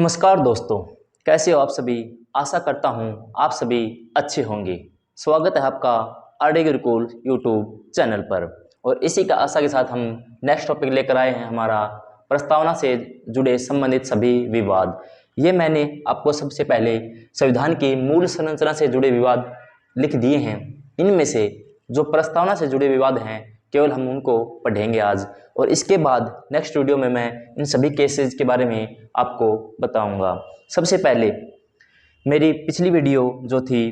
नमस्कार दोस्तों, कैसे हो आप सभी। आशा करता हूँ आप सभी अच्छे होंगे। स्वागत है आपका आरडी गुरुकुल यूट्यूब चैनल पर। और इसी का आशा के साथ हम नेक्स्ट टॉपिक लेकर आए हैं, हमारा प्रस्तावना से जुड़े संबंधित सभी विवाद। ये मैंने आपको सबसे पहले संविधान की मूल संरचना से जुड़े विवाद लिख दिए हैं। इनमें से जो प्रस्तावना से जुड़े विवाद हैं केवल हम उनको पढ़ेंगे आज, और इसके बाद नेक्स्ट वीडियो में मैं इन सभी केसेस के बारे में आपको बताऊंगा। सबसे पहले मेरी पिछली वीडियो जो थी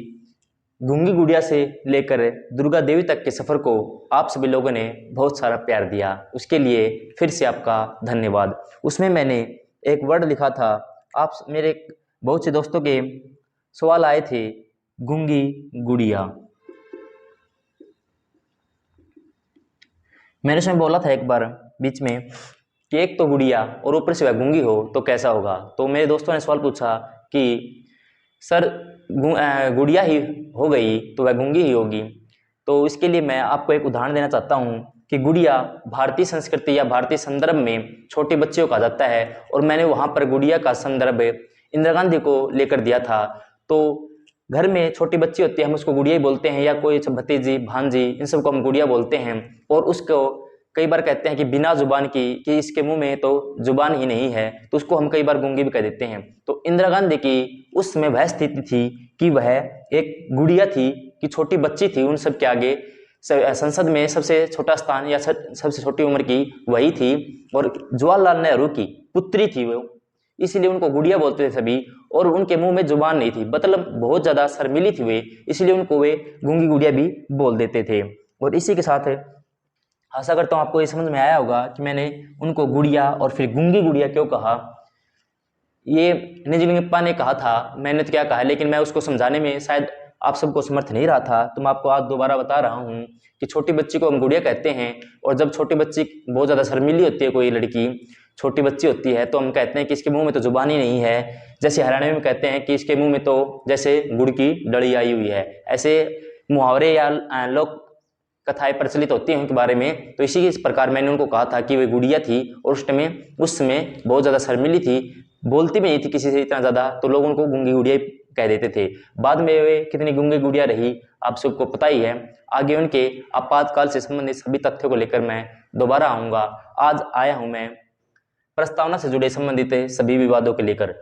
गूंगी गुड़िया से लेकर दुर्गा देवी तक के सफ़र को आप सभी लोगों ने बहुत सारा प्यार दिया, उसके लिए फिर से आपका धन्यवाद। उसमें मैंने एक वर्ड लिखा था, आप मेरे बहुत से दोस्तों के सवाल आए थे गूंगी गुड़िया। मैंने उसमें बोला था एक बार बीच में कि एक तो गुड़िया और ऊपर से वह गूंगी हो तो कैसा होगा। तो मेरे दोस्तों ने सवाल पूछा कि सर गुड़िया ही हो गई तो वह गूंगी ही होगी। तो इसके लिए मैं आपको एक उदाहरण देना चाहता हूँ कि गुड़िया भारतीय संस्कृति या भारतीय संदर्भ में छोटे बच्चे को कहा जाता है, और मैंने वहाँ पर गुड़िया का संदर्भ इंदिरा गांधी को लेकर दिया था। तो घर में छोटी बच्ची होती है, हम उसको गुड़िया ही बोलते हैं, या कोई भतीजी भांजी इन सबको हम गुड़िया बोलते हैं। और उसको कई बार कहते हैं कि बिना जुबान की, कि इसके मुंह में तो जुबान ही नहीं है, तो उसको हम कई बार गूंगी भी कह देते हैं। तो इंदिरा गांधी की उस समय वह स्थिति थी कि वह एक गुड़िया थी, कि छोटी बच्ची थी, उन सब के आगे संसद में सबसे छोटा स्थान या सबसे छोटी उम्र की वही थी, और जवाहरलाल नेहरू की पुत्री थी वो, इसलिए उनको गुड़िया बोलते थे सभी। और उनके मुंह में जुबान नहीं थी, मतलब बहुत ज्यादा शर्मीली थी वे, इसलिए उनको वे गूंगी गुड़िया भी बोल देते थे। और इसी के साथ आशा करता हूँ आपको ये समझ में आया होगा कि मैंने उनको गुड़िया और फिर गूंगी गुड़िया क्यों कहा। ये निजलिंगप्पा ने कहा था, मैंने तो क्या कहा, लेकिन मैं उसको समझाने में शायद आप सबको समर्थ नहीं रहा था, तो मैं आपको आज दोबारा बता रहा हूँ कि छोटी बच्ची को हम गुड़िया कहते हैं। और जब छोटी बच्ची बहुत ज़्यादा शर्मीली होती है, कोई लड़की छोटी बच्ची होती है, तो हम कहते हैं कि इसके मुंह में तो जुबान ही नहीं है। जैसे हरियाणा में कहते हैं कि इसके मुंह में तो जैसे गुड़ की डली आई हुई है। ऐसे मुहावरे या लोक कथाएं प्रचलित होती हैं उनके बारे में। तो इसी के प्रकार मैंने उनको कहा था कि वे गुड़िया थी, और उस समय बहुत ज़्यादा शर्मीली थी, बोलती भी नहीं थी किसी से इतना ज़्यादा, तो लोग उनको गूंगी गुड़िया कह देते थे। बाद में वे कितनी गूंगी गुड़िया रही आप सबको पता ही है। आगे उनके आपातकाल से संबंधित सभी तथ्यों को लेकर मैं दोबारा आऊँगा। आज आया हूँ मैं प्रस्तावना से जुड़े संबंधित सभी विवादों को लेकर।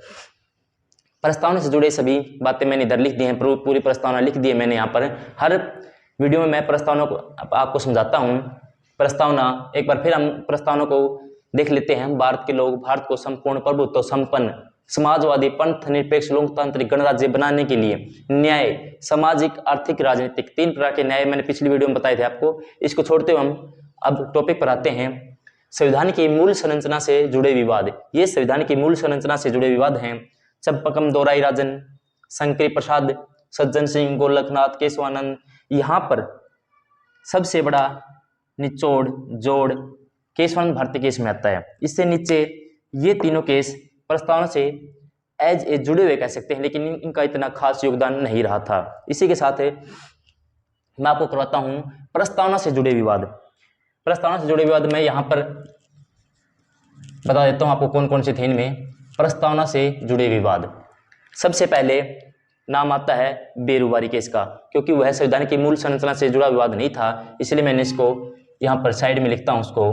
प्रस्तावना से जुड़े सभी बातें मैंने इधर लिख दी हैं, पूरी प्रस्तावना लिख दी है मैंने यहाँ पर। हर वीडियो में मैं प्रस्तावना को आपको समझाता हूँ। प्रस्तावना एक बार फिर हम प्रस्तावना को देख लेते हैं। भारत के लोग भारत को संपूर्ण प्रभुत्व संपन्न समाजवादी पंथ निरपेक्ष लोकतांत्रिक गणराज्य बनाने के लिए न्याय, सामाजिक, आर्थिक, राजनीतिक, 3 प्रकार के न्याय मैंने पिछली वीडियो में बताए थे आपको। इसको छोड़ते हुए हम अब टॉपिक पर आते हैं, संविधान की मूल संरचना से जुड़े विवाद। ये संविधान की मूल संरचना से जुड़े विवाद हैं। चंपकम दोराई राजन, शंकरी प्रसाद, सज्जन सिंह, गोलकनाथ, केशवानंद। यहाँ पर सबसे बड़ा निचोड़ जोड़ केशवानंद भारती केस में आता है। इससे नीचे ये तीनों केस प्रस्तावना से एज ए जुड़े हुए कह सकते हैं, लेकिन इनका इतना खास योगदान नहीं रहा था। इसी के साथ मैं आपको करवाता हूँ प्रस्तावना से जुड़े विवाद। प्रस्तावना से जुड़े विवाद मैं यहाँ पर बता देता हूँ आपको कौन कौन से थे इनमें प्रस्तावना से जुड़े विवाद। सबसे पहले नाम आता है बेरुबारी केस का, क्योंकि वह संविधान की मूल संरचना से जुड़ा विवाद नहीं था, इसलिए मैंने इसको यहाँ पर साइड में लिखता हूँ उसको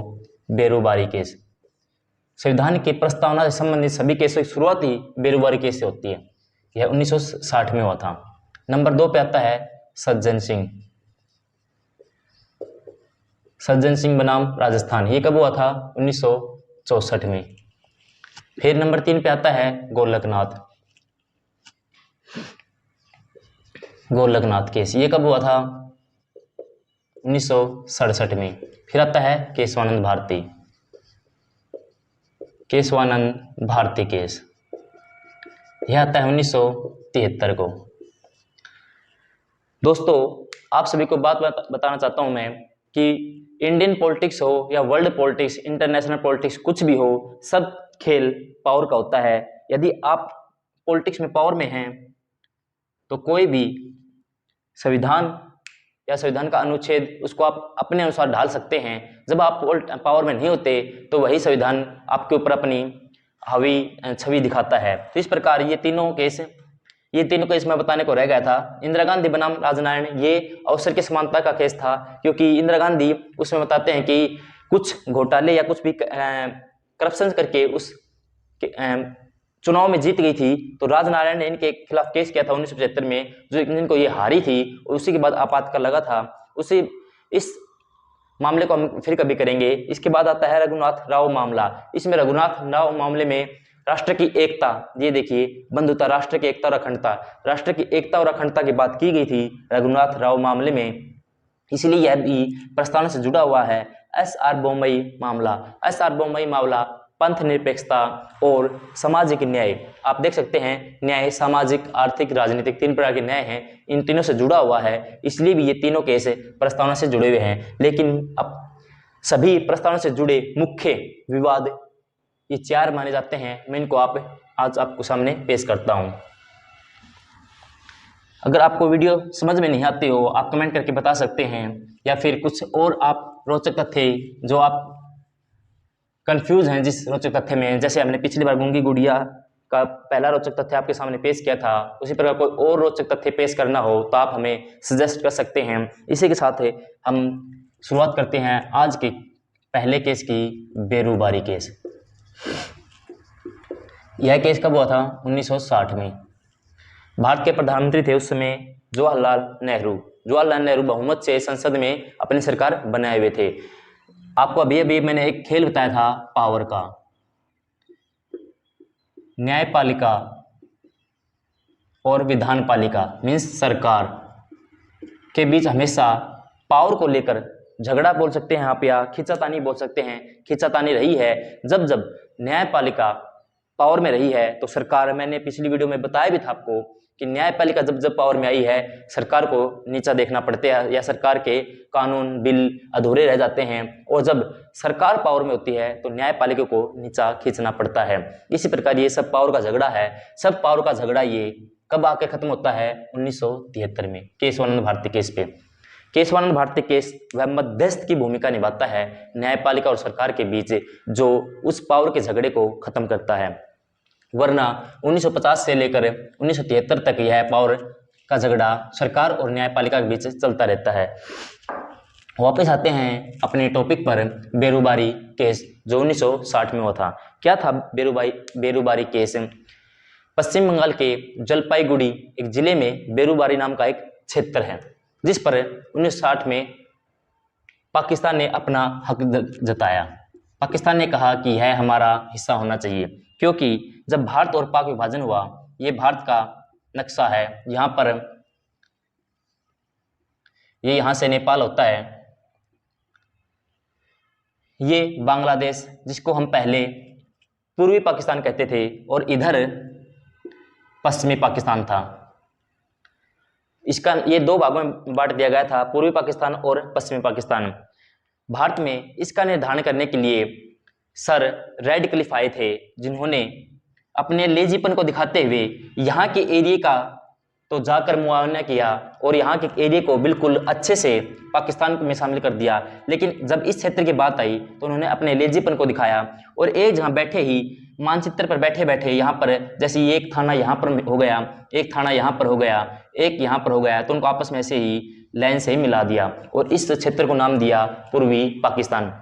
बेरुबारी केस। संविधान की प्रस्तावना से संबंधित सभी केसों की शुरुआत ही बेरुबारी केस से होती है। यह 1960 में हुआ था। नंबर 2 पे आता है सज्जन सिंह। सज्जन सिंह बनाम राजस्थान, ये कब हुआ था? 1964 में। फिर नंबर 3 पे आता है गोलकनाथ। गोलकनाथ केस, ये कब हुआ था? 1967 में। फिर आता है केशवानंद भारती। केशवानंद भारती केस, यह आता है 1973 को। दोस्तों आप सभी को बात बताना चाहता हूं मैं कि इंडियन पॉलिटिक्स हो या वर्ल्ड पॉलिटिक्स, इंटरनेशनल पॉलिटिक्स, कुछ भी हो, सब खेल पावर का होता है। यदि आप पॉलिटिक्स में पावर में हैं तो कोई भी संविधान या संविधान का अनुच्छेद उसको आप अपने अनुसार ढाल सकते हैं। जब आप पावर में नहीं होते तो वही संविधान आपके ऊपर अपनी हावी छवि दिखाता है। तो इस प्रकार ये तीनों केस मैं बताने को रह गया था। इंदिरा गांधी बनाम राजनारायण, ये अवसर की समानता का केस था, क्योंकि इंदिरा गांधी उसमें बताते हैं कि कुछ घोटाले या कुछ भी करप्शन करके उस चुनाव में जीत गई थी। तो राजनारायण ने इनके खिलाफ केस किया था 1975 में, जो जिनको ये हारी थी, और उसी के बाद आपातकाल लगा था। उसी इस मामले को हम फिर कभी करेंगे। इसके बाद आता है रघुनाथ राव मामला। इसमें रघुनाथ राव मामले में राष्ट्र की एकता, ये देखिए बंधुता, राष्ट्र की एकता और अखंडता, राष्ट्र की एकता और अखंडता की बात की गई थी रघुनाथ राव मामले में, इसलिए यह भी प्रस्तावना से जुड़ा हुआ है। SR बोम्मई मामला, SR बोम्मई मामला पंथ निरपेक्षता और सामाजिक न्याय, आप देख सकते हैं न्याय, सामाजिक, आर्थिक, राजनीतिक, 3 प्रकार के न्याय हैं, इन तीनों से जुड़ा हुआ है, इसलिए भी ये तीनों केस प्रस्तावना से जुड़े हुए हैं। लेकिन अब सभी प्रस्तावना से जुड़े मुख्य विवाद ये 4 माने जाते हैं। मैं इनको आज आपको सामने पेश करता हूं। अगर आपको वीडियो समझ में नहीं आती हो, आप कमेंट करके बता सकते हैं, या फिर कुछ और आप रोचक तथ्य जो आप कंफ्यूज हैं जिस रोचक तथ्य में, जैसे हमने पिछली बार गूंगी गुड़िया का पहला रोचक तथ्य आपके सामने पेश किया था, उसी प्रकार कोई और रोचक तथ्य पेश करना हो तो आप हमें सजेस्ट कर सकते हैं। इसी के साथ हम शुरुआत करते हैं आज के पहले केस की, बेरूबारी केस। यह केस कब हुआ था? 1960 में। भारत के प्रधानमंत्री थे उस समय जवाहरलाल नेहरू। जवाहरलाल नेहरू बहुमत से संसद में अपनी सरकार बनाए हुए थे। आपको अभी मैंने एक खेल बताया था पावर का। न्यायपालिका और विधानपालिका मीन्स सरकार के बीच हमेशा पावर को लेकर झगड़ा बोल सकते हैं आप, या खींचातानी बोल सकते हैं। खींचातानी रही है जब जब न्यायपालिका पावर में रही है तो सरकार, मैंने पिछली वीडियो में बताया भी था आपको कि न्यायपालिका जब जब पावर में आई है सरकार को नीचा देखना पड़ते हैं, या सरकार के कानून बिल अधूरे रह जाते हैं, और जब सरकार पावर में होती है तो न्यायपालिका को नीचा खींचना पड़ता है। इसी प्रकार ये सब पावर का झगड़ा है। सब पावर का झगड़ा ये कब आकर खत्म होता है? 1973 में केशवानंद भारती केस पे। केशवानंद भारती केस वह मध्यस्थ की भूमिका निभाता है न्यायपालिका और सरकार के बीच, जो उस पावर के झगड़े को खत्म करता है। वरना 1950 से लेकर 1973 तक यह पावर का झगड़ा सरकार और न्यायपालिका के बीच चलता रहता है। वापस आते हैं अपने टॉपिक पर, बेरूबारी केस जो 1960 में हुआ था। क्या था बेरूबारी केस? पश्चिम बंगाल के जलपाईगुड़ी एक जिले में बेरूबारी नाम का एक क्षेत्र है, जिस पर 1960 में पाकिस्तान ने अपना हक जताया। पाकिस्तान ने कहा कि यह हमारा हिस्सा होना चाहिए, क्योंकि जब भारत और पाक विभाजन हुआ, ये भारत का नक्शा है, यहाँ पर ये यहाँ से नेपाल होता है, ये बांग्लादेश जिसको हम पहले पूर्वी पाकिस्तान कहते थे, और इधर पश्चिमी पाकिस्तान था। इसका ये 2 भागों में बांट दिया गया था, पूर्वी पाकिस्तान और पश्चिमी पाकिस्तान। भारत में इसका निर्धारण करने के लिए सर रेडक्लिफ आए थे, जिन्होंने अपने लेजीपन को दिखाते हुए यहाँ के एरिया का तो जाकर मुआयना किया और यहाँ के एरिया को बिल्कुल अच्छे से पाकिस्तान में शामिल कर दिया। लेकिन जब इस क्षेत्र की बात आई तो उन्होंने अपने लेजीपन को दिखाया, और एक जहाँ बैठे ही मानचित्र पर बैठे बैठे यहाँ पर जैसे एक थाना यहाँ पर हो गया, एक थाना यहाँ पर हो गया, एक यहाँ पर हो गया, तो उनको आपस में ऐसे ही लाइन से ही मिला दिया और इस क्षेत्र को नाम दिया पूर्वी पाकिस्तान।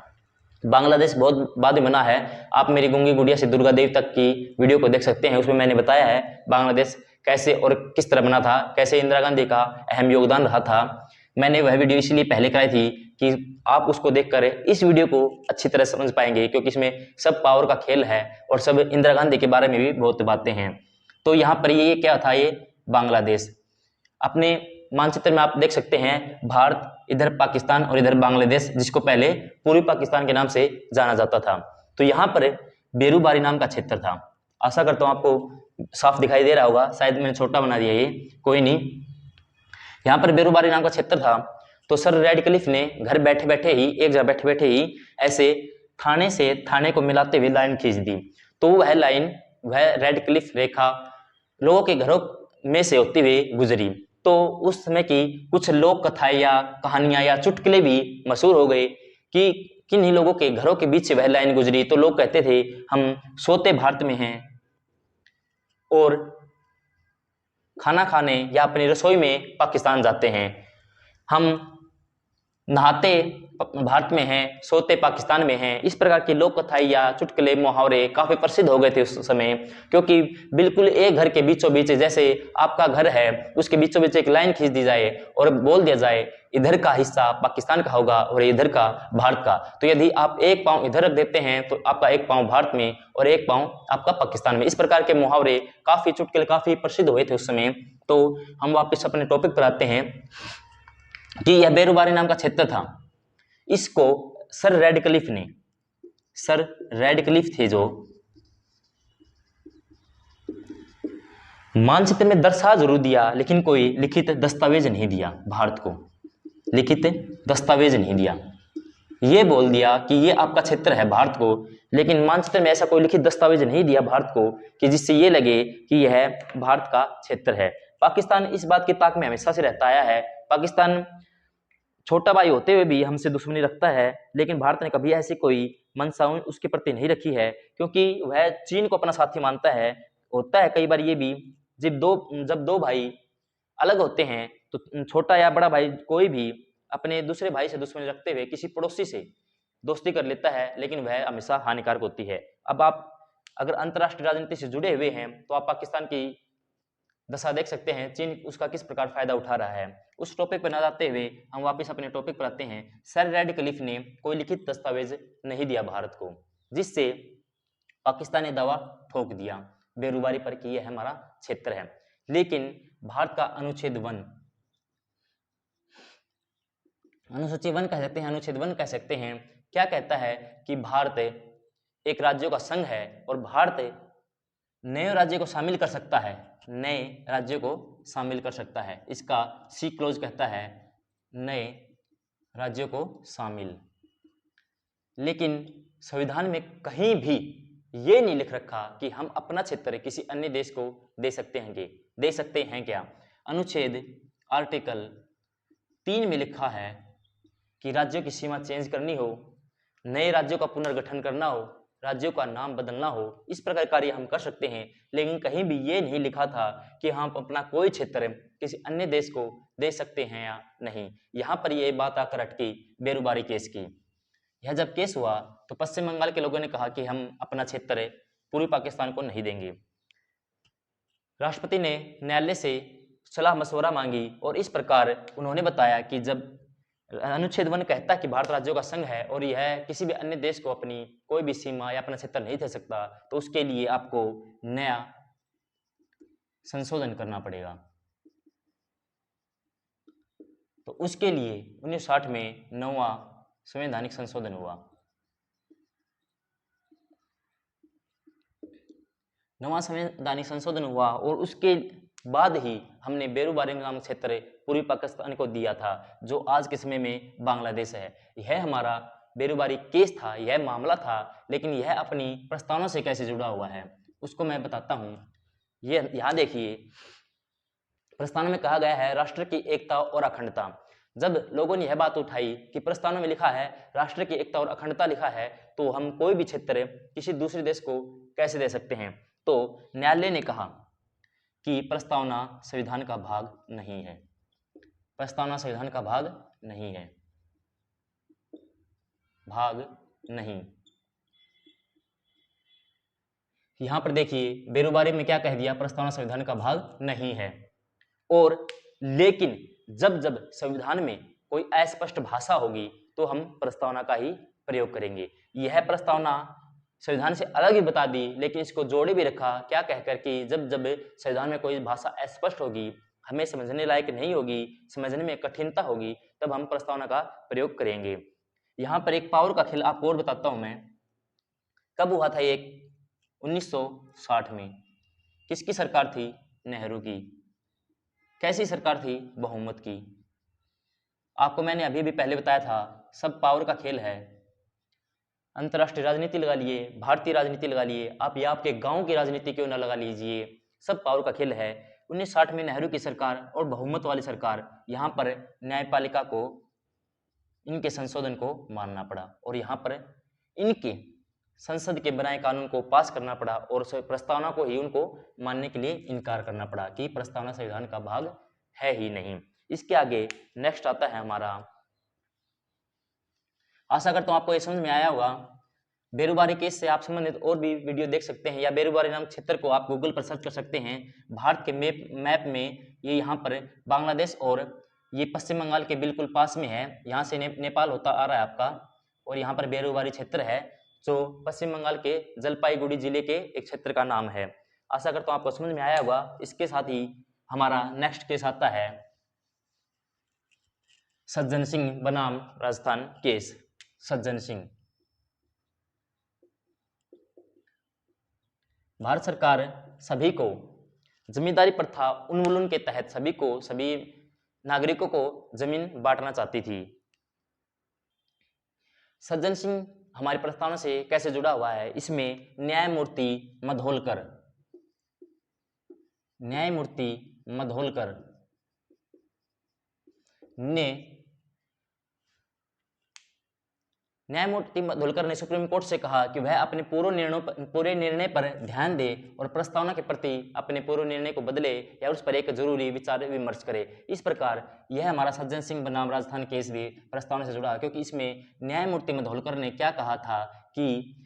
बांग्लादेश बहुत बाद में बना है। आप मेरी गूंगी गुड़िया से दुर्गा देवी तक की वीडियो को देख सकते हैं, उसमें मैंने बताया है बांग्लादेश कैसे और किस तरह बना था, कैसे इंदिरा गांधी का अहम योगदान रहा था। मैंने वह वीडियो इसलिए पहले कराई थी कि आप उसको देखकर इस वीडियो को अच्छी तरह समझ पाएंगे, क्योंकि इसमें सब पावर का खेल है और सब इंदिरा गांधी के बारे में भी बहुत बातें हैं। तो यहाँ पर ये क्या था, ये बांग्लादेश। अपने मानचित्र में आप देख सकते हैं भारत, इधर पाकिस्तान और इधर बांग्लादेश, जिसको पहले पूर्वी पाकिस्तान के नाम से जाना जाता था। तो यहाँ पर बेरूबारी नाम का क्षेत्र था। आशा करता हूँ आपको साफ दिखाई दे रहा होगा, शायद मैंने छोटा बना दिया, ये कोई नहीं। यहाँ पर बेरूबारी नाम का क्षेत्र था। तो सर रेडक्लिफ ने घर बैठे बैठे ही, एक जगह बैठे बैठे ही ऐसे थाने से थाने को मिलाते हुए लाइन खींच दी। तो वह लाइन, वह रेडक्लिफ रेखा लोगों के घरों में से होती हुई गुजरी। तो उस समय की कुछ लोक कथाएं या कहानियां या चुटकुले भी मशहूर हो गए कि किन्हीं लोगों के घरों के बीच से वह लाइन गुजरी तो लोग कहते थे हम सोते भारत में हैं और खाना खाने या अपनी रसोई में पाकिस्तान जाते हैं। हम नहाते भारत में हैं, सोते पाकिस्तान में हैं। इस प्रकार की लोक कथाएं या चुटकुले मुहावरे काफी प्रसिद्ध हो गए थे उस समय, क्योंकि बिल्कुल एक घर के बीचों बीच, जैसे आपका घर है उसके बीचों बीच एक लाइन खींच दी जाए और बोल दिया जाए इधर का हिस्सा पाकिस्तान का होगा और इधर का भारत का। तो यदि आप एक पांव इधर रख देते हैं तो आपका एक पांव भारत में और एक पांव आपका पाकिस्तान में। इस प्रकार के मुहावरे काफी चुटकुले काफी प्रसिद्ध हुए थे उस समय। तो हम वापस अपने टॉपिक पर आते हैं कि यह बेरुबारी नाम का क्षेत्र था। इसको सर रेडक्लिफ थे जो मानचित्र में दर्शा जरूर दिया लेकिन कोई लिखित दस्तावेज नहीं दिया भारत को, लिखित दस्तावेज नहीं दिया। ये बोल दिया कि ये आपका क्षेत्र है भारत को, लेकिन मानचित्र में ऐसा कोई लिखित दस्तावेज नहीं दिया भारत को कि जिससे ये लगे कि यह भारत का क्षेत्र है। पाकिस्तान इस बात की ताक में हमेशा से रहता आया है। पाकिस्तान छोटा भाई होते हुए भी हमसे दुश्मनी रखता है, लेकिन भारत ने कभी ऐसी कोई मंशा उसके प्रति नहीं रखी है, क्योंकि वह चीन को अपना साथी मानता है। होता है कई बार ये भी, जब दो भाई अलग होते हैं तो छोटा या बड़ा भाई कोई भी अपने दूसरे भाई से दुश्मनी रखते हुए किसी पड़ोसी से दोस्ती कर लेता है, लेकिन वह हमेशा हानिकारक होती है। अब आप अगर अंतर्राष्ट्रीय राजनीति से जुड़े हुए हैं तो आप पाकिस्तान की दशा देख सकते हैं, चीन उसका किस प्रकार फायदा उठा रहा है। उस टॉपिक पर न जाते हुए हम वापस अपने टॉपिक पर आते हैं। सर रेडक्लिफ ने कोई लिखित दस्तावेज नहीं दिया भारत को, जिससे पाकिस्तान ने दावा ठोक दिया बेरुबारी पर कि यह हमारा क्षेत्र है। लेकिन भारत का अनुच्छेद 1, अनुसूची 1 कह सकते हैं, अनुच्छेद 1 कह सकते हैं, क्या कहता है कि भारत एक राज्यों का संघ है और भारत नए राज्य को शामिल कर सकता है, नए राज्यों को शामिल कर सकता है। इसका सी क्लोज कहता है नए राज्यों को शामिल। लेकिन संविधान में कहीं भी ये नहीं लिख रखा कि हम अपना क्षेत्र किसी अन्य देश को दे सकते हैं क्या। अनुच्छेद आर्टिकल 3 में लिखा है कि राज्यों की सीमा चेंज करनी हो, नए राज्यों का पुनर्गठन करना हो, राज्यों का नाम बदलना हो, इस प्रकार कार्य हम कर सकते हैं। लेकिन कहीं भी ये नहीं लिखा था कि हम अपना कोई क्षेत्र किसी अन्य देश को दे सकते हैं या नहीं। यहाँ पर ये बात आकर अटकी बेरुबारी केस की। यह जब केस हुआ तो पश्चिम बंगाल के लोगों ने कहा कि हम अपना क्षेत्र पूर्वी पाकिस्तान को नहीं देंगे। राष्ट्रपति ने न्यायालय से सलाह मशवरा मांगी और इस प्रकार उन्होंने बताया कि जब अनुच्छेद 1 कहता है कि भारत राज्यों का संघ है और यह किसी भी अन्य देश को अपनी कोई भी सीमा या अपना क्षेत्र नहीं दे सकता, तो उसके लिए आपको नया संशोधन करना पड़ेगा। तो उसके लिए 1960 में 9वां संवैधानिक संशोधन हुआ। 9वां संवैधानिक संशोधन हुआ और उसके बाद ही हमने बेरुबारी नामक क्षेत्र पूर्वी पाकिस्तान को दिया था, जो आज के समय में बांग्लादेश है। यह हमारा बेरुबारी केस था, यह मामला था, लेकिन यह अपनी प्रस्तावना से कैसे जुड़ा हुआ है उसको मैं बताता हूँ। ये यहाँ देखिए, प्रस्तावना में कहा गया है राष्ट्र की एकता और अखंडता। जब लोगों ने यह बात उठाई कि प्रस्तावना में लिखा है राष्ट्र की एकता और अखंडता लिखा है, तो हम कोई भी क्षेत्र किसी दूसरे देश को कैसे दे सकते हैं, तो न्यायालय ने कहा कि प्रस्तावना संविधान का भाग नहीं है, प्रस्तावना संविधान का भाग नहीं है, भाग नहीं। यहां पर देखिए बेरुबारी में क्या कह दिया, प्रस्तावना संविधान का भाग नहीं है। और लेकिन जब जब संविधान में कोई अस्पष्ट भाषा होगी तो हम प्रस्तावना का ही प्रयोग करेंगे। यह प्रस्तावना संविधान से अलग ही बता दी, लेकिन इसको जोड़े भी रखा, क्या कहकर कि जब जब संविधान में कोई भाषा अस्पष्ट होगी, हमें समझने लायक नहीं होगी, समझने में कठिनता होगी, तब हम प्रस्तावना का प्रयोग करेंगे। यहाँ पर एक पावर का खेल आपको और बताता हूं मैं। कब हुआ था ये? 1960 में। किसकी सरकार थी? नेहरू की। कैसी सरकार थी? बहुमत की। आपको मैंने अभी भी पहले बताया था, सब पावर का खेल है। अंतर्राष्ट्रीय राजनीति लगा लिए, भारतीय राजनीति लगा लिए, आप या आपके गांव की राजनीति क्यों ना लगा लीजिए, सब पावर का खेल है। 1960 में नेहरू की सरकार और बहुमत वाली सरकार यहाँ पर न्यायपालिका को इनके संशोधन को मानना पड़ा और यहाँ पर इनके संसद के बनाए कानून को पास करना पड़ा और प्रस्तावना को ही उनको मानने के लिए इनकार करना पड़ा कि प्रस्तावना संविधान का भाग है ही नहीं। इसके आगे नेक्स्ट आता है हमारा, आशा करता हूं आपको ये समझ में आया होगा। बेरोजगारी केस से आप संबंधित और भी वीडियो देख सकते हैं, या बेरोजगारी नाम क्षेत्र को आप गूगल पर सर्च कर सकते हैं। भारत के मैप में ये यहाँ पर बांग्लादेश और ये पश्चिम बंगाल के बिल्कुल पास में है। यहाँ से नेपाल होता आ रहा है आपका, और यहाँ पर बेरोजगारी क्षेत्र है जो पश्चिम बंगाल के जलपाईगुड़ी जिले के एक क्षेत्र का नाम है। आशा करता हूँ आपको समझ में आया होगा। इसके साथ ही हमारा नेक्स्ट केस आता है सज्जन सिंह बनाम राजस्थान केस। सज्जन सिंह, भारत सरकार सभी को जमींदारी प्रथा उन्मूलन के तहत सभी नागरिकों को जमीन बांटना चाहती थी। सज्जन सिंह हमारी प्रस्तावना से कैसे जुड़ा हुआ है, इसमें न्यायमूर्ति मधोलकर ने सुप्रीम कोर्ट से कहा कि वह अपने पूरे निर्णय पर ध्यान दे और प्रस्तावना के प्रति अपने पूर्व निर्णय को बदले या उस पर एक जरूरी विचार विमर्श करे। इस प्रकार यह हमारा सज्जन सिंह बनाम राजस्थान केस भी प्रस्तावना से जुड़ा, क्योंकि इसमें न्यायमूर्ति मधोलकर ने क्या कहा था कि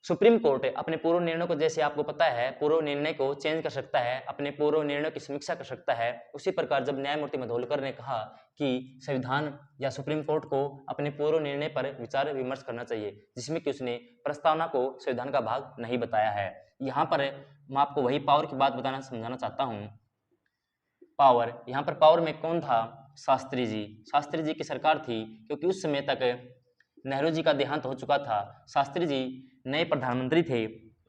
सुप्रीम कोर्ट अपने पूर्व निर्णय को, जैसे आपको पता है, पूर्व निर्णय को चेंज कर सकता है, अपने पूर्व निर्णय की समीक्षा कर सकता है। उसी प्रकार जब न्यायमूर्ति मधोलकर ने कहा कि संविधान या सुप्रीम कोर्ट को अपने पूर्व निर्णय पर विचार विमर्श करना चाहिए, जिसमें कि उसने प्रस्तावना को संविधान का भाग नहीं बताया है। यहाँ पर मैं आपको वही पावर की बात समझाना चाहता हूँ। पावर, यहाँ पर पावर में कौन था? शास्त्री जी की सरकार थी, क्योंकि उस समय तक नेहरू जी का देहांत हो चुका था। शास्त्री जी नए प्रधानमंत्री थे।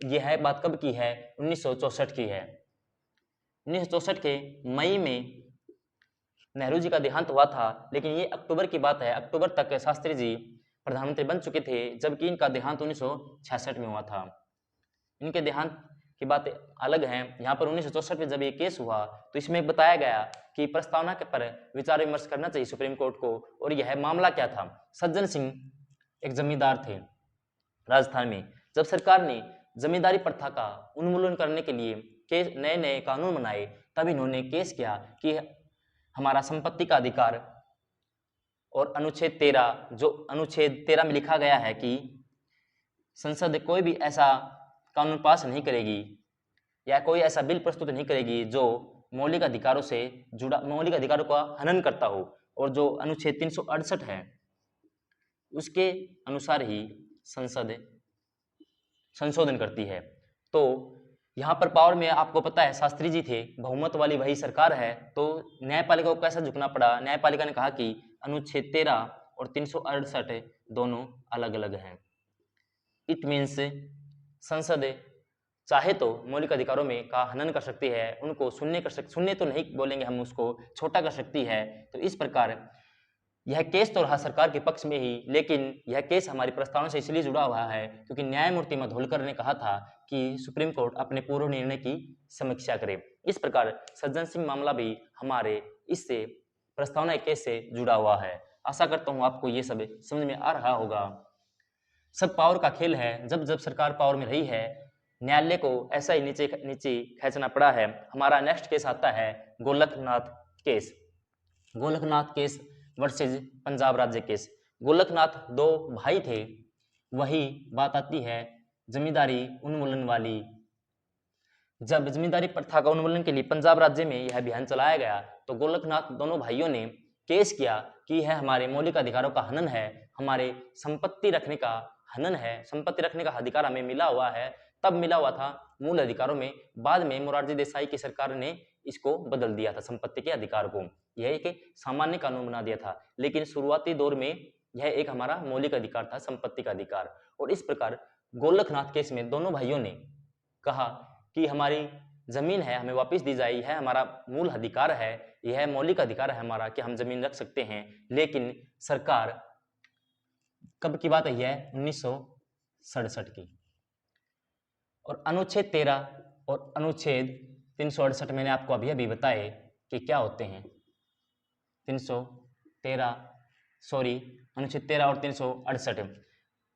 यह बात कब की है? 1964 की है। 1964 के मई में नेहरू जी का देहांत हुआ था, लेकिन ये अक्टूबर की बात है। अक्टूबर तक शास्त्री जी प्रधानमंत्री बन चुके थे, जबकि इनका देहांत 1966 में हुआ था। इनके देहांत की बात अलग है। यहाँ पर 1964 में जब ये केस हुआ तो इसमें बताया गया कि प्रस्तावना के पर विचार विमर्श करना चाहिए सुप्रीम कोर्ट को। और यह मामला क्या था? सज्जन सिंह एक जमींदार थे राजस्थान में। जब सरकार ने जमींदारी प्रथा का उन्मूलन करने के लिए नए कानून बनाए, तब इन्होंने केस किया कि हमारा संपत्ति का अधिकार और अनुच्छेद 13, जो अनुच्छेद 13 में लिखा गया है कि संसद कोई भी ऐसा कानून पास नहीं करेगी या कोई ऐसा बिल प्रस्तुत नहीं करेगी जो मौलिक अधिकारों से जुड़ा, मौलिक अधिकारों का हनन करता हो। और जो अनुच्छेद 368 है उसके अनुसार ही संसद संशोधन करती है। तो यहाँ पर पावर में आपको पता है शास्त्री जी थे, बहुमत वाली वही सरकार है, तो न्यायपालिका को कैसा झुकना पड़ा? न्यायपालिका ने कहा कि अनुच्छेद 13 और 368 दोनों अलग अलग हैं। इट मीन्स संसद चाहे तो मौलिक अधिकारों में का हनन कर सकती है, उनको शून्य तो नहीं बोलेंगे हम, उसको छोटा कर सकती है। तो इस प्रकार यह केस तो रहा सरकार के पक्ष में ही, लेकिन यह केस हमारी प्रस्तावना से इसलिए जुड़ा हुआ है क्योंकि न्यायमूर्ति मधोलकर ने कहा था कि सुप्रीम कोर्ट अपने पूर्व निर्णय की समीक्षा करे। इस प्रकार सज्जन सिंह मामला भी हमारे इससे प्रस्तावना केस से जुड़ा हुआ है। आशा करता हूँ आपको ये सब समझ में आ रहा होगा। सब पावर का खेल है। जब जब सरकार पावर में रही है, न्यायालय को ऐसा ही नीचे खींचना पड़ा है। हमारा नेक्स्ट केस आता है Golaknath case. Golaknath case versus Punjab राज्य केस। गोलकनाथ दो भाई थे। वही बात आती है जमींदारी उन्मूलन वाली। जब जमींदारी प्रथा का उन्मूलन के लिए पंजाब राज्य में यह अभियान चलाया गया तो गोलकनाथ दोनों भाइयों ने केस किया कि यह हमारे मौलिक अधिकारों का हनन है, हमारे संपत्ति रखने का हनन है, संपत्ति रखने का अधिकार हमें मिला हुआ है। तब मिला हुआ था मूल अधिकारों में, बाद में मोरारजी देसाई की सरकार ने इसको बदल दिया था संपत्ति के अधिकार को। यह एक सामान्य कानून बना दिया था, लेकिन शुरुआती दौर में यह एक हमारा मौलिक अधिकार था, संपत्ति का अधिकार। और इस प्रकार गोलकनाथ केस में दोनों भाइयों ने कहा कि हमारी जमीन है, हमें वापस दी जाए, यह हमारा मूल अधिकार है, यह मौलिक अधिकार है हमारा कि हम जमीन रख सकते हैं। लेकिन सरकार, कब की बात है? 1967 की। और अनुच्छेद 13 और अनुच्छेद 368 मैंने आपको अभी बताए कि क्या होते हैं। अनुच्छेद 13 और 368।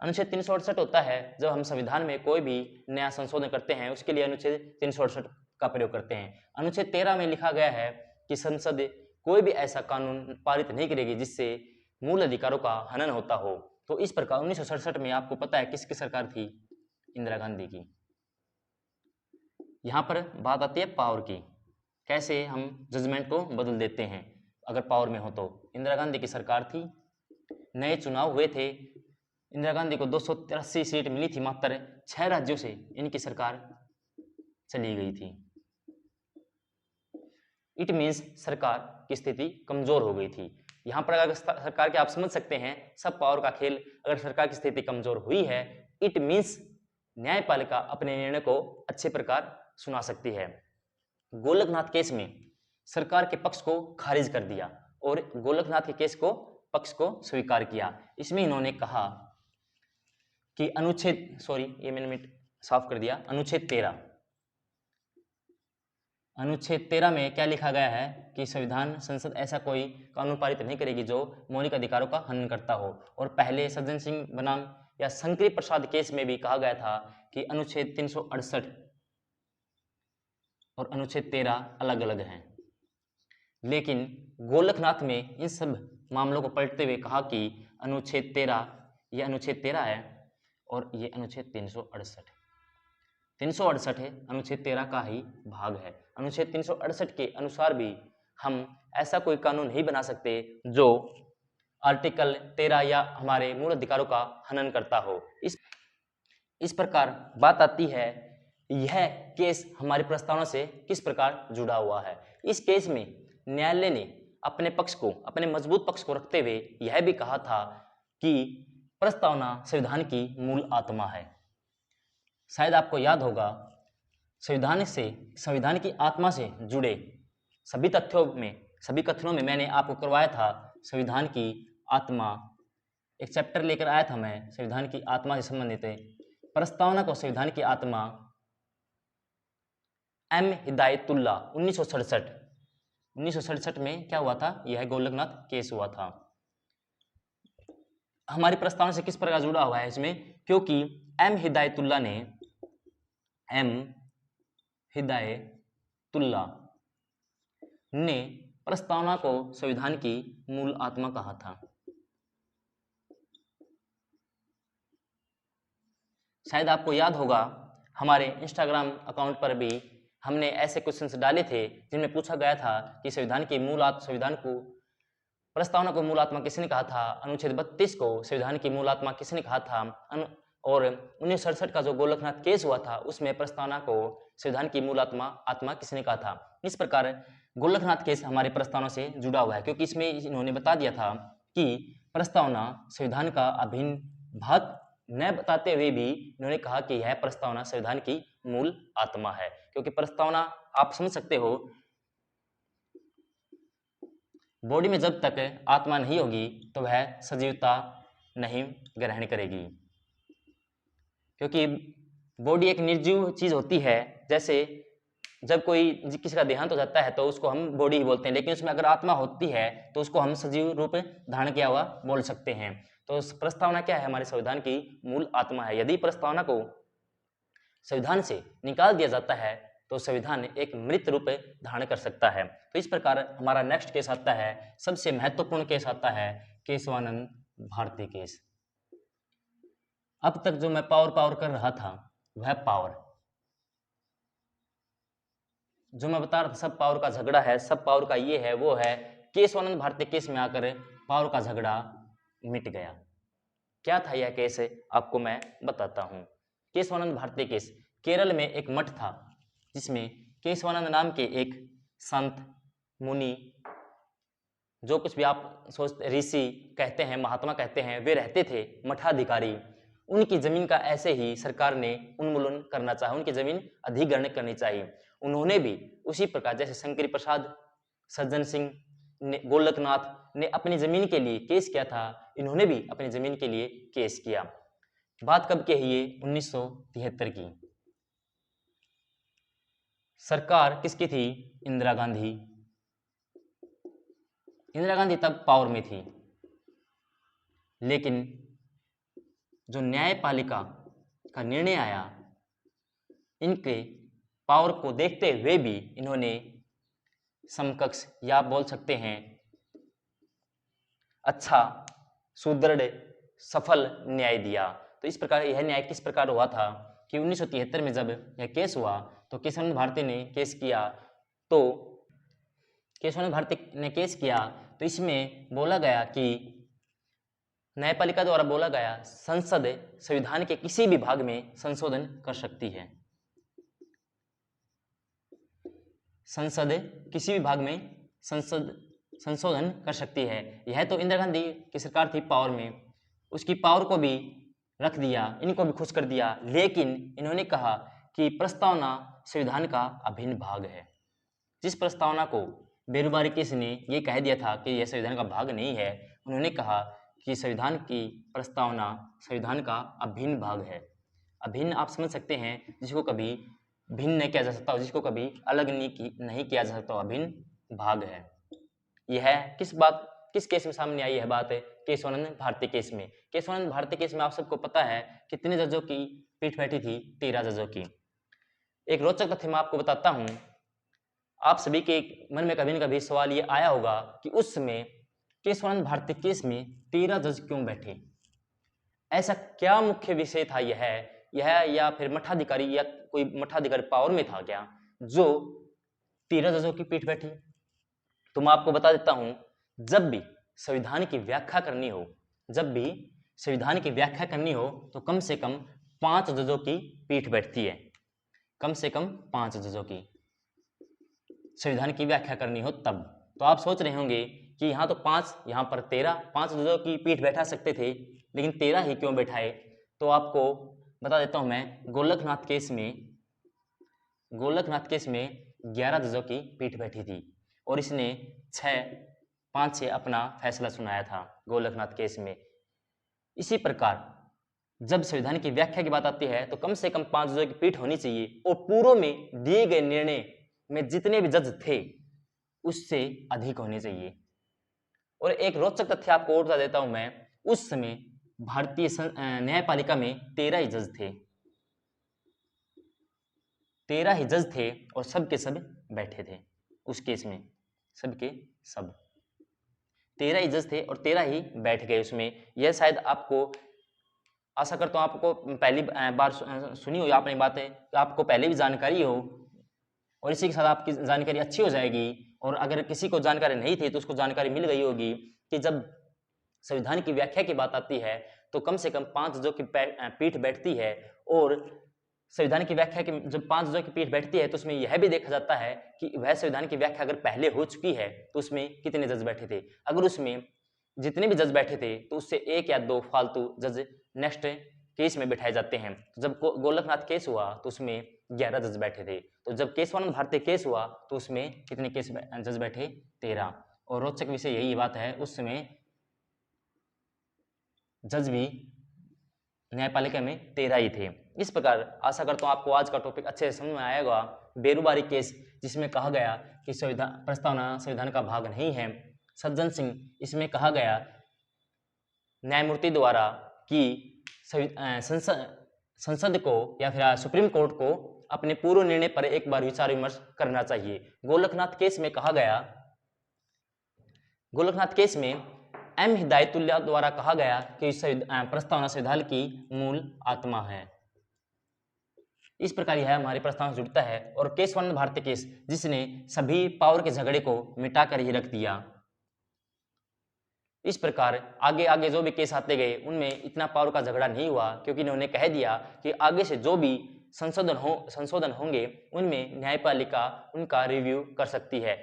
अनुच्छेद 368 होता है जब हम संविधान में कोई भी नया संशोधन करते हैं, उसके लिए अनुच्छेद 368 का प्रयोग करते हैं। अनुच्छेद 13 में लिखा गया है कि संसद कोई भी ऐसा कानून पारित नहीं करेगी जिससे मूल अधिकारों का हनन होता हो। तो इस प्रकार 1967 में आपको पता है किसकी सरकार थी? इंदिरा गांधी की। यहाँ पर बात आती है पावर की, कैसे हम जजमेंट को बदल देते हैं अगर पावर में हो तो। इंदिरा गांधी की सरकार थी, नए चुनाव हुए थे, इंदिरा गांधी को 283 सीट मिली थी, मात्र 6 राज्यों से इनकी सरकार चली गई थी। इट मीन्स सरकार की स्थिति कमजोर हो गई थी। यहाँ पर अगर सरकार के आप समझ सकते हैं सब पावर का खेल, अगर सरकार की स्थिति कमजोर हुई है, इट मीन्स न्यायपालिका अपने निर्णय को अच्छे प्रकार सुना सकती है। गोलकनाथ केस में सरकार के पक्ष को खारिज कर दिया और गोलकनाथ के केस को पक्ष को स्वीकार किया। इसमें इन्होंने कहा कि ये मैंने साफ कर दिया, अनुच्छेद 13 में क्या लिखा गया है कि संविधान संसद ऐसा कोई कानून पारित नहीं करेगी जो मौलिक अधिकारों का हनन करता हो। और पहले सज्जन सिंह बनाम या शंकरी प्रसाद केस में भी कहा गया था कि अनुच्छेद 368 और अनुच्छेद 13 अलग अलग हैं। लेकिन गोलकनाथ में इन सब मामलों को पलटते हुए कहा कि अनुच्छेद 13 ये अनुच्छेद 13 है और ये अनुच्छेद 368 है, अनुच्छेद 13 का ही भाग है। अनुच्छेद 368 के अनुसार भी हम ऐसा कोई कानून नहीं बना सकते जो आर्टिकल 13 या हमारे मूल अधिकारों का हनन करता हो। इस प्रकार बात आती है यह केस हमारी प्रस्तावना से किस प्रकार जुड़ा हुआ है। इस केस में न्यायालय ने अपने पक्ष को, अपने मजबूत पक्ष को रखते हुए यह भी कहा था कि प्रस्तावना संविधान की मूल आत्मा है। शायद आपको याद होगा संविधान की आत्मा से जुड़े सभी कथनों में मैंने आपको करवाया था संविधान की आत्मा, एक चैप्टर लेकर आया था मैं संविधान की आत्मा से संबंधित प्रस्तावना को संविधान की आत्मा एम हिदायतुल्ला 1967 में क्या हुआ था? यह गोलकनाथ केस हुआ था। हमारी प्रस्तावना से किस प्रकार जुड़ा हुआ है इसमें? क्योंकि एम हिदायतुल्ला ने प्रस्तावना को संविधान की मूल आत्मा कहा था। शायद आपको याद होगा हमारे इंस्टाग्राम अकाउंट पर भी हमने ऐसे क्वेश्चंस डाले थे जिनमें पूछा गया था कि प्रस्तावना को मूल आत्मा किसने कहा था, अनुच्छेद 32 को संविधान की मूल आत्मा किसने कहा था, और 1967 का जो गोलकनाथ केस हुआ था उसमें प्रस्तावना को संविधान की मूल आत्मा किसने कहा था। इस प्रकार गोलकनाथ केस हमारी प्रस्तावना से जुड़ा हुआ है क्योंकि इसमें इन्होंने बता दिया था कि प्रस्तावना संविधान का अभिन्न भाग न बताते हुए भी इन्होंने कहा कि यह प्रस्तावना संविधान की मूल आत्मा है। क्योंकि प्रस्तावना आप समझ सकते हो, बॉडी में जब तक आत्मा नहीं होगी तो वह सजीवता नहीं ग्रहण करेगी, क्योंकि बॉडी एक निर्जीव चीज होती है। जैसे जब किसी का देहांत हो जाता है तो उसको हम बॉडी ही बोलते हैं, लेकिन उसमें अगर आत्मा होती है तो उसको हम सजीव रूप धारण किया हुआ बोल सकते हैं। तो प्रस्तावना क्या है? हमारे संविधान की मूल आत्मा है। यदि प्रस्तावना को संविधान से निकाल दिया जाता है तो संविधान एक मृत रूप धारण कर सकता है। तो इस प्रकार हमारा नेक्स्ट केस आता है, सबसे महत्वपूर्ण केस आता है केशवानंद भारती केस। अब तक जो मैं पावर कर रहा था वह पावर जो मैं बता रहा था सब पावर का झगड़ा है, सब पावर का ये है वो है, केशवानंद भारती केस में आकर पावर का झगड़ा मिट गया। क्या था यह केस आपको मैं बताता हूं। केशवानंद भारती केस, केरल में एक मठ था जिसमें केशवानंद नाम के एक संत मुनि, जो कुछ भी आप सोचते ऋषि कहते हैं, महात्मा कहते हैं, वे रहते थे, मठाधिकारी। उनकी जमीन का ऐसे ही सरकार ने उन्मूलन करना चाहा, उनकी जमीन अधिग्रहण करनी चाहिए। उन्होंने भी उसी प्रकार जैसे शंकरी प्रसाद, सज्जन सिंह ने, गोलकनाथ ने अपनी जमीन के लिए केस किया था, इन्होंने भी अपनी जमीन के लिए केस किया। बात कब की है ये? 1973 की। सरकार किसकी थी? इंदिरा गांधी। इंदिरा गांधी तब पावर में थी। लेकिन जो न्यायपालिका का निर्णय आया, इनके पावर को देखते हुए भी इन्होंने समकक्ष या आप बोल सकते हैं अच्छा, सुदृढ़, सफल न्याय दिया। तो इस प्रकार यह न्याय किस प्रकार हुआ था कि 1973 में जब यह केस हुआ तो केशवानंद भारती ने केस किया, तो इसमें बोला गया कि न्यायपालिका द्वारा बोला गया संसद संविधान के किसी भी भाग में संशोधन कर सकती है। संसद किसी भी भाग में संशोधन कर सकती है। यह तो इंदिरा गांधी की सरकार थी पावर में, उसकी पावर को भी रख दिया, इनको भी खुश कर दिया, लेकिन इन्होंने कहा कि प्रस्तावना संविधान का अभिन्न भाग है। जिस प्रस्तावना को बेरुबारी केस ने ये कह दिया था कि यह संविधान का भाग नहीं है, उन्होंने कहा कि संविधान की प्रस्तावना संविधान का अभिन्न भाग है। अभिन्न आप समझ सकते हैं, जिसको कभी भिन्न नहीं किया जा सकता, जिसको कभी अलग नहीं किया जा सकता, अभिन्न भाग है। यह किस केस में सामने आई है बात है? केशवानंद भारती केस में। केशवानंद भारती केस में आप सबको पता है कितने जजों की पीठ बैठी थी? 13 जजों की। एक रोचक तथ्य मैं आपको बताता हूं, आप सभी के मन में कभी न कभी सवाल ये आया होगा कि उस समय केशवानंद भारती केस में 13 जज क्यों बैठे? ऐसा क्या मुख्य विषय था यह या फिर मठाधिकारी या कोई मठाधिकारी पावर में था क्या जो 13 जजों की पीठ बैठी? तो मैं आपको बता देता हूं, जब भी संविधान की व्याख्या करनी हो तो कम से कम 5 जजों की पीठ बैठती है। कम से कम 5 जजों की संविधान की व्याख्या करनी हो तब। तो आप सोच रहे होंगे कि यहाँ तो 5, यहाँ पर 13, 5 जजों की पीठ बैठा सकते थे, लेकिन 13 ही क्यों बैठाए? तो आपको बता देता हूं मैं, गोलकनाथ केस में 11 जजों की पीठ बैठी थी और इसने 5-6 अपना फैसला सुनाया था गोलकनाथ केस में। इसी प्रकार जब संविधान की व्याख्या की बात आती है तो कम से कम 5 जजों की पीठ होनी चाहिए और पूर्व में दिए गए निर्णय में जितने भी जज थे उससे अधिक होने चाहिए। और एक रोचक तथ्य आपको और बता देता हूं मैं, उस समय भारतीय न्यायपालिका में 13 ही जज थे। 13 ही जज थे और सब के सब बैठे थे उस केस में, सबके सब 13 ही जज थे और 13 ही बैठ गए उसमें। यह शायद आपको, आशा करता हूं आपको पहली बार सुनी हो आपने बातें, आपको पहले भी जानकारी हो और इसी के साथ आपकी जानकारी अच्छी हो जाएगी। और अगर किसी को जानकारी नहीं थी तो उसको जानकारी मिल गई होगी कि जब संविधान की व्याख्या की बात आती है तो कम से कम 5 जजों की पीठ बैठती है। और संविधान की व्याख्या की जब 5 जजों की पीठ बैठती है तो उसमें यह भी देखा जाता है कि वह संविधान की व्याख्या अगर पहले हो चुकी है तो उसमें कितने जज बैठे थे। अगर उसमें जितने भी जज बैठे थे तो उससे 1 या 2 फालतू जज नेक्स्ट केस में बिठाए जाते हैं। तो जब गोलकनाथ केस हुआ तो उसमें 11 जज बैठे थे। तो जब केशवानंद भारती केस हुआ तो उसमें कितने जज बैठे? 13। और रोचक विषय यही बात है, उस समय जज भी न्यायपालिका में 13 ही थे। इस प्रकार आशा करता हूं आपको आज का टॉपिक अच्छे से समझ में आएगा। बेरुबारी केस जिसमें कहा गया कि प्रस्तावना संविधान का भाग नहीं है। सज्जन सिंह, इसमें कहा गया न्यायमूर्ति द्वारा कि संसद को या फिर सुप्रीम कोर्ट को अपने पूर्व निर्णय पर एक बार विचार विमर्श करना चाहिए। गोलकनाथ केस में कहा गया, गोलकनाथ केस में एम हिदायतुल्लाह द्वारा कहा गया कि प्रस्तावना संविधान की मूल आत्मा है। इस प्रकार यह हमारी प्रस्तावना से जुड़ता है। और केशवानंद भारती केस जिसने सभी पावर के झगड़े को मिटाकर ही रख दिया। इस प्रकार आगे आगे जो भी केस आते गए उनमें इतना पावर का झगड़ा नहीं हुआ, क्योंकि इन्होंने कह दिया कि आगे से जो भी संशोधन होंगे उनमें न्यायपालिका उनका रिव्यू कर सकती है,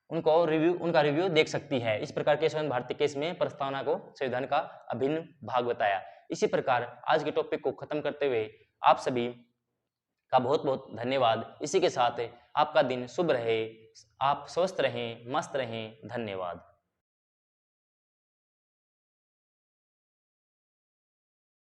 उनका रिव्यू देख सकती है। इस प्रकार केशवानंद भारती केस में प्रस्तावना को संविधान का अभिन्न भाग बताया। इसी प्रकार आज के टॉपिक को खत्म करते हुए आप सभी का बहुत बहुत धन्यवाद। इसी के साथ आपका दिन शुभ रहे, आप स्वस्थ रहें, मस्त रहें। धन्यवाद।